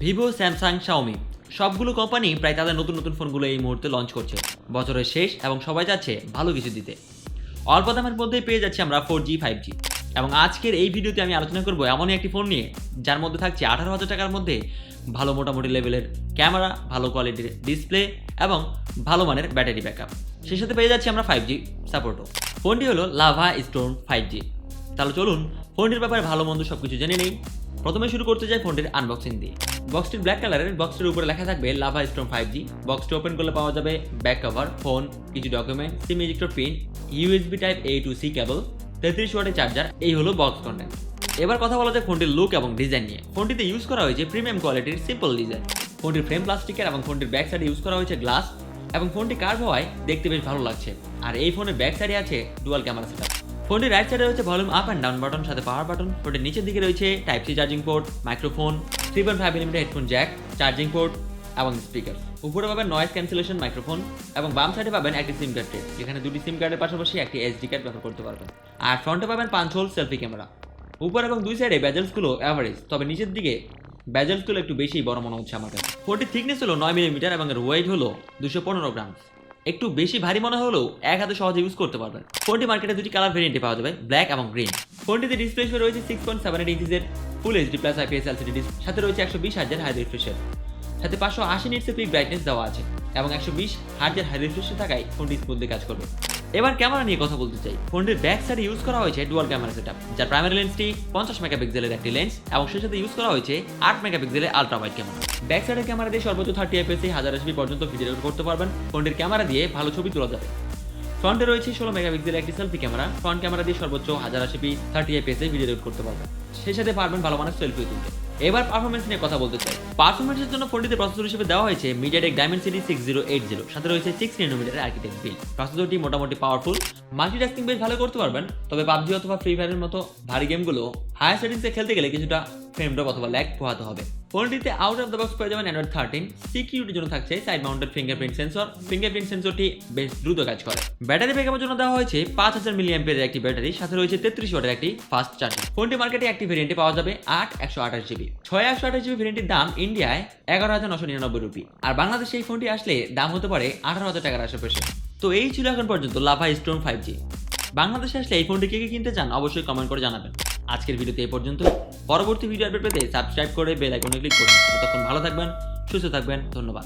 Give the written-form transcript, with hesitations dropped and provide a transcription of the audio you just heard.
Vivo, Samsung, Xiaomi সবগুলো company প্রায় তাদের নতুন নতুন ফোনগুলো এই মুহূর্তে লঞ্চ করছে। বছরের শেষ এবং সবাই যাচ্ছে ভালো কিছু দিতে। অল্প দামের মধ্যেই পেয়ে যাচ্ছি আমরা 4G 5G। এবং আজকের এই ভিডিওতে আমি আলোচনা করব এমনই একটি ফোন নিয়ে যার মধ্যে থাকছে 18,000 টাকার মধ্যে ভালো মোটামুটি লেভেলের ক্যামেরা, ভালো কোয়ালিটির ডিসপ্লে এবং ভালো মানের ব্যাটারি ব্যাকআপ। সেই সাথে পেয়ে যাচ্ছি আমরা 5G সাপোর্টও। ফোনটি হলো লাভা স্টোন 5G। তাহলে চলুন ফোনটির ব্যাপারে ভালো মন্দ সবকিছু জেনে নেই। প্রথমে শুরু করতে যাই ফোনটির আনবক্সিং দিয়ে। বক্সটির ব্ল্যাক কালারের, বক্সটির উপরে লেখা থাকবে লাভা স্টোন 5G। বক্সটি ওপেন করলে পাওয়া যাবে ব্যাক কভার, ফোন, কিছু document, SIM ejector pin, USB type A to C কেবল, 33 ওয়াটের চার্জার। এই হলো বক্স কন্টেন্ট। এবার কথা বলা যায় ফোনটির লুক এবং ডিজাইন নিয়ে। ফোনটিতে ইউজ করা হয়েছে প্রিমিয়াম কোয়ালিটির সিম্পল ডিজাইন। ফোনটির ফ্রেম প্লাস্টিকের এবং ফোনটির ব্যাক সাইডে ইউজ করা হয়েছে গ্লাস এবং ফোনটি কার্ভ হওয়ায় দেখতে বেশ ভালো লাগছে। আর এই ফোনের ব্যাক সাইডে আছে ডুয়াল ক্যামেরা সেটআপ। ফোনটির রাইট সাইডে রয়েছে volume up and down button, সাথে পাওয়ার বাটন। ফোনটির নিচের দিকে রয়েছে type C charging port, microphone, 3.5mm headphone jack, charging port এবং স্পিকার। উপরে পাবেন নয়েজ ক্যান্সেলেশন মাইক্রোফোন এবং বাম সাইডে পাবেন একটি সিম কার্ড ট্রে, যেখানে দুটি সিম কার্ডের পাশাপাশি একটি এসডি কার্ড ব্যবহার করতে পারবেন। আর ফ্রন্টে পাবেন 5 হোল সেলফি ক্যামেরা। উপর এবং দুই সাইডে ব্যাজেলসগুলো অ্যাভারেজ, তবে নিচের দিকে ব্যাজেলসগুলো একটু বেশি বড় মনে হচ্ছে আমার কাছে। ফোনটির থিকনেস হলো 9mm এবং এর ওয়েট হলো 215 গ্রাম। একটু বেশি ভারী মনে হলেও এক হাতে সহজে ইউজ করতে পারবেন। ফোনটি মার্কেটে দুটি কালার ভেরিয়েন্টে পাওয়া যাবে, ব্ল্যাক এবং গ্রিন। ফোনটিতে ডিসপ্লে হিসেবে রয়েছে 6.78 ইঞ্চিসের full HD plus IPS LCD display, সাথে রয়েছে 120 হার্জের হাই রিফ্রেশের, সাথে 580 নিটসের পিক ব্রাইটনেস দেওয়া আছে এবং 120 হার্জের হাই রিফ্রেশে থাকায় ফোনটি স্মুথলি কাজ করবে। এবার ক্যামেরা নিয়ে কথা বলতে চাই। ফোনটির ব্যাক সাইডে ইউজ করা হয়েছে ডুয়াল ক্যামেরা সেটআপ, যার প্রাইমারি লেন্সটি 50 মেগাপিক্সেলের একটি লেন্স এবং সেই সাথে ইউজ করা হয়েছে 8 মেগাপিক্সেলের আলট্রা ওয়াইড ক্যামেরা। ব্যাক সাইডের ক্যামেরা দিয়ে সর্বোচ্চ 30 fps 1080p পর্যন্ত ভিডিও রেকর্ড করতে পারবেন। ফোনটির ক্যামেরা দিয়ে ভালো ছবি তোলা যাবে। ফ্রন্টে রয়েছে 16 মেগাপিক্সেলের একটি সেলফি ক্যামেরা। ফ্রন্ট ক্যামেরা দিয়ে সর্বোচ্চ 1080p 30 fps ভিডিও রেকর্ড করতে পারবেন। সেই সাথে পারবেন ভালো মানের সেলফি তুলতে। এবার পারফরমেন্স নিয়ে কথা বলতে চাই। পারফরমেন্সের জন্য ফোনটিতে প্রসেসর হিসেবে দেওয়া হয়েছে MediaTek Dimensity 6080, সাথে রয়েছে 6 nanometer আর্কিটেক্ট বিল্ড। প্রসেসরটি মোটামুটি পাওয়ারফুল, মাল্টিটাস্কিং বেশ ভালো করতে পারবেন। তবে PUBG অথবা ফ্রি ফায়ারের মতো ভারী গেমগুলো হায়ার সেটিংসে খেলতে গেলে কিছুটা ফ্রেম ড্রপ অথবা ল্যাগ পোহাতে হবে। ফোনটিতে আউট অফ দ্য বক্স পেয়ে যাবেন Android 13। সিকিউরিটির জন্য থাকছে side mounted fingerprint sensor. Fingerprint সেন্সরটি বেশ দ্রুত কাজ করে। ব্যাটারি ব্যাকআপের জন্য দেওয়া হয়েছে 5000 mAh একটি ব্যাটারি, সাথে রয়েছে 33 ওয়াটের একটি ফাস্ট চার্জার। ফোনটি মার্কেটে একটি ভেরিয়েন্টে পাওয়া যাবে 8/128GB। 6/128GB ভেরিয়েন্টের দাম ইন্ডিয়ায় 11,999 রুপি, আর বাংলাদেশে এই ফোনটি আসলে দাম হতে পারে 18,000 টাকার আশেপাশে। তো এই ছিল এখন পর্যন্ত লাভা স্টোন 5G। বাংলাদেশে আসলে এই ফোনটি কে কিনতে চান অবশ্যই কমেন্ট করে জানাবেন। আজকের ভিডিওতে এই পর্যন্ত। পরবর্তী ভিডিও আপডেট পেতে সাবস্ক্রাইব করে বেল আইকনে ক্লিক করুন। ততক্ষণ ভালো থাকবেন, সুস্থ থাকবেন। ধন্যবাদ।